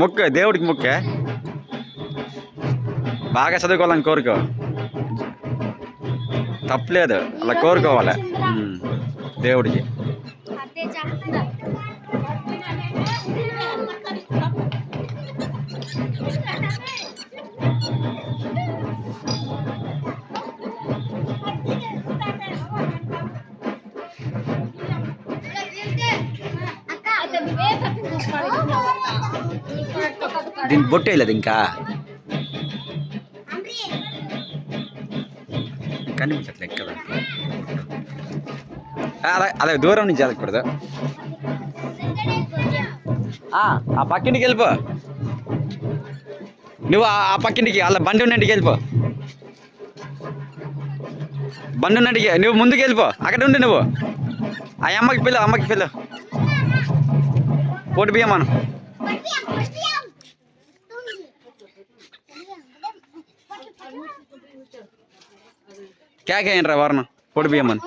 మొక్క దేవుడికి మొక్క బాగా చదువుకోవాలని కోరుకో, తప్పలేదు, అలా కోరుకోవాలి దేవుడికి. దీనికి బొట్టు వేయలేదు ఇంకా, కనిపించట్లేదు కదా, అలా దూరం నుంచి వెళ్ళకూడదు. ఆ పక్కింటికి వెళ్ళిపో, నువ్వు ఆ పక్కింటికి అలా బండి ఉన్నంటికి వెళ్ళిపో, బండి ఉన్నంటికి నువ్వు ముందుకు వెళ్ళిపో, అక్కడ ఉండి నువ్వు ఆ అమ్మకి పిల్ల, అమ్మకి పిల్ల పోటీ బియ్యమాను. క్యాకేయండి రా వరణం, పొడి బియ్యమని.